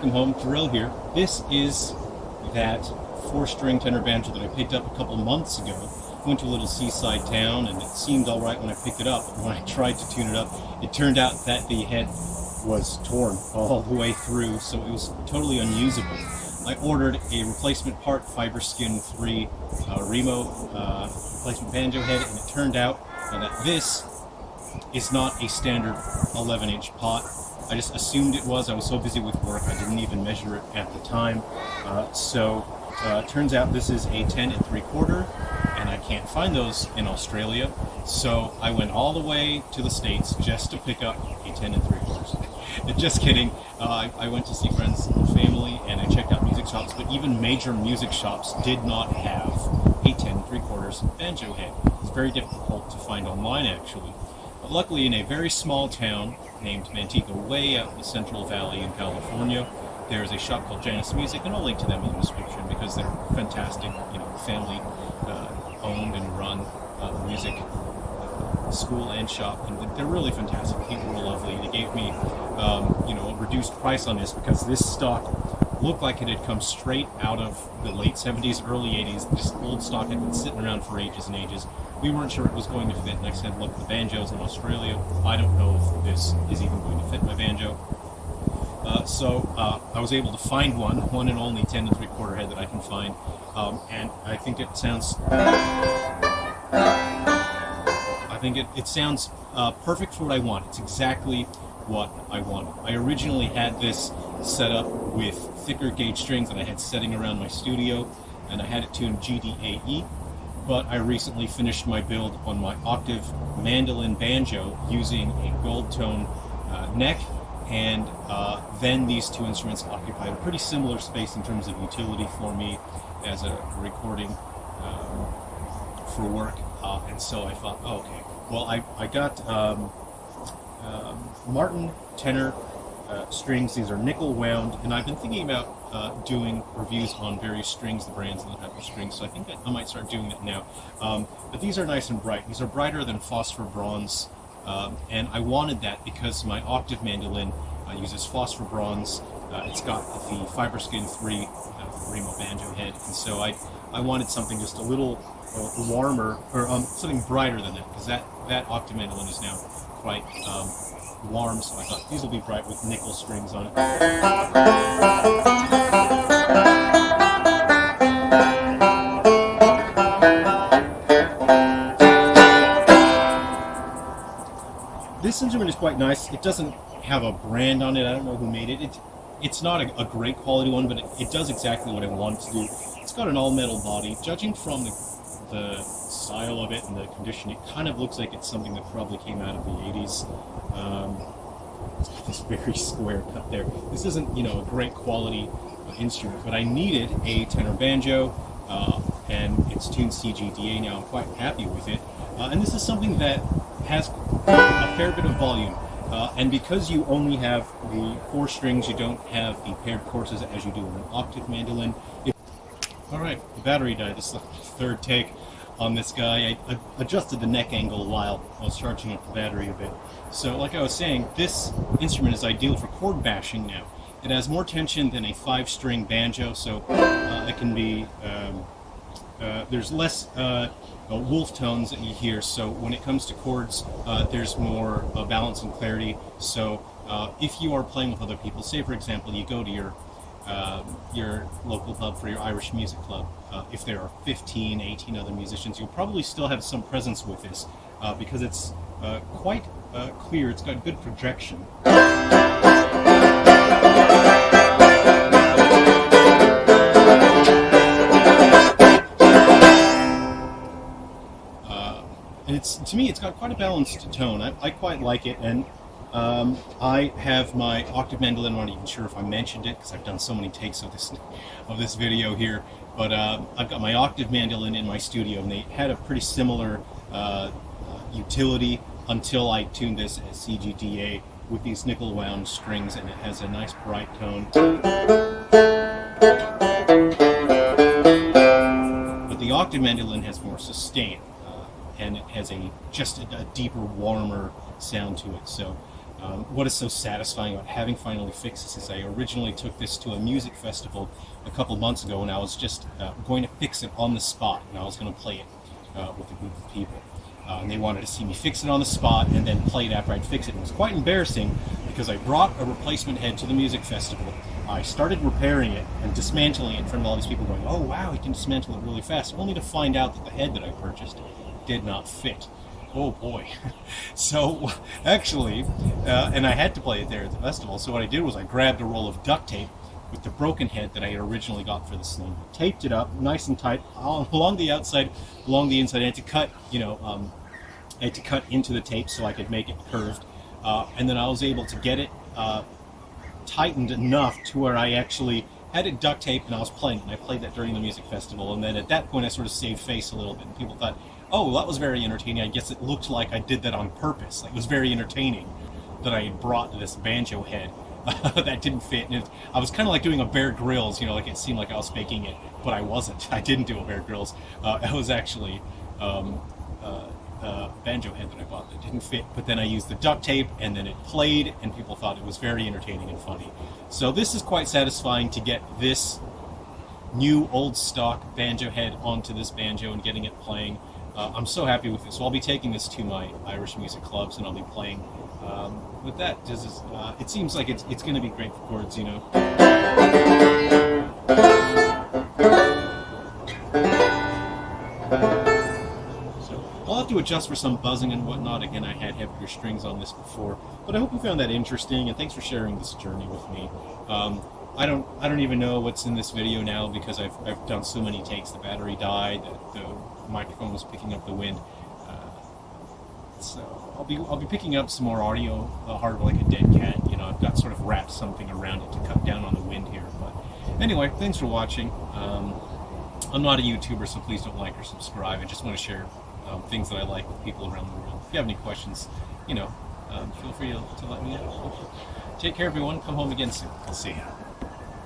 welcome home. Drill here. This is that four-string tenor banjo that I picked up a couple months ago. Went to a little seaside town, and it seemed all right when I picked it up. But when I tried to tune it up, it turned out that the head was torn all the way through, so it was totally unusable. I ordered a replacement part, Fiberskin 3 Remo replacement banjo head, and it turned out that this is not a standard 11-inch pot. I just assumed it was. I was so busy with work, I didn't even measure it at the time. It turns out this is a 10 3/4, and I can't find those in Australia. So I went all the way to the States just to pick up a 10 3/4. Just kidding. I went to see friends and family, and I checked out music shops, but even major music shops did not have a 10 3/4 banjo head. It's very difficult to find online, actually. But luckily, in a very small town named Manteca, way out in the Central Valley in California, there's a shop called Janus Music, and I'll link to them in the description because they're fantastic, family owned and run music school and shop, and they're really fantastic. People were lovely. They gave me a reduced price on this because this stock looked like it had come straight out of the late 70s, early 80s. This old stock had been sitting around for ages and ages. We weren't sure it was going to fit, and I said, look, the banjo's in Australia. I don't know if this is even going to fit my banjo. So I was able to find one and only 10 3/4 head that I can find, and I think it sounds perfect for what I want. It's exactly what I want. I originally had this set up with thicker gauge strings that I had setting around my studio, and I had it tuned GDAE, but I recently finished my build on my octave mandolin banjo using a gold tone neck, and then these two instruments occupy a pretty similar space in terms of utility for me as a recording for work, and so I thought, oh, okay, well, I got Martin tenor strings. These are nickel wound, and I've been thinking about doing reviews on various strings, the brands and the type of strings, so I think that I might start doing that now. But these are nice and bright. These are brighter than phosphor bronze, and I wanted that because my octave mandolin uses phosphor bronze. It's got the Fiberskin 3 Remo banjo head, and so I wanted something just a little warmer, or something brighter than that, because that octave mandolin is now quite warm, so I thought these will be bright with nickel strings on it. This instrument is quite nice. It doesn't have a brand on it. I don't know who made it. It's not a great quality one, but it does exactly what I want it to do. It's got an all-metal body. Judging from the style of it and the condition, it kind of looks like it's something that probably came out of the 80s. It's got this very square cut there. This isn't, a great quality instrument, but I needed a tenor banjo, and it's tuned CGDA now. I'm quite happy with it. And this is something that has a fair bit of volume. And because you only have the 4 strings, you don't have the paired courses as you do in an octave mandolin. Alright, the battery died. This is the third take on this guy. I adjusted the neck angle while I was charging up the battery a bit. So like I was saying, this instrument is ideal for chord bashing now. It has more tension than a 5-string banjo, so it can be, there's less wolf tones that you hear, so when it comes to chords, there's more balance and clarity. So if you are playing with other people, say for example you go to your local club for your Irish music club, if there are 15, 18 other musicians, you'll probably still have some presence with this, because it's quite clear. It's got good projection. And to me, it's got quite a balanced tone. I quite like it, and I have my octave mandolin. I'm not even sure if I mentioned it because I've done so many takes of this video here. But I've got my octave mandolin in my studio, and they had a pretty similar utility until I tuned this as CGDA with these nickel wound strings, and it has a nice bright tone. But the octave mandolin has more sustain, and it has just a deeper, warmer sound to it. So what is so satisfying about having finally fixed this is I originally took this to a music festival a couple months ago, and I was just going to fix it on the spot, and I was going to play it with a group of people. And they wanted to see me fix it on the spot and then play it after I'd fix it. It was quite embarrassing because I brought a replacement head to the music festival. I started repairing it and dismantling it in front of all these people going, oh wow, he can dismantle it really fast, only to find out that the head that I purchased did not fit. Oh boy. So actually, and I had to play it there at the festival, so what I did was I grabbed a roll of duct tape with the broken head that I had originally got for this thing, taped it up nice and tight along the outside, along the inside. I had to cut, I had to cut into the tape so I could make it curved, and then I was able to get it tightened enough to where I actually had it duct taped and I was playing it, and I played that during the music festival, and then at that point I sort of saved face a little bit, and people thought, oh, that was very entertaining. I guess it looked like I did that on purpose. Like, it was very entertaining that I had brought this banjo head that didn't fit. And I was kind of like doing a Bear Grylls, like it seemed like I was faking it, but I wasn't. I didn't do a Bear Grylls. It was actually banjo head that I bought that didn't fit, but then I used the duct tape and then it played and people thought it was very entertaining and funny. So this is quite satisfying to get this new old stock banjo head onto this banjo and getting it playing. I'm so happy with this. So I'll be taking this to my Irish music clubs and I'll be playing with that. It seems like it's going to be great for chords, I'll have to adjust for some buzzing and whatnot. Again, I had heavier strings on this before, but I hope you found that interesting, and thanks for sharing this journey with me. I don't even know what's in this video now because I've done so many takes. The battery died, the microphone was picking up the wind, so I'll be picking up some more audio hard like a dead cat. I've got sort of wrapped something around it to cut down on the wind here. But anyway, thanks for watching. I'm not a YouTuber, so please don't like or subscribe. I just want to share things that I like with people around the world. If you have any questions, feel free to let me know. Take care, everyone. Come home again soon. I'll see you.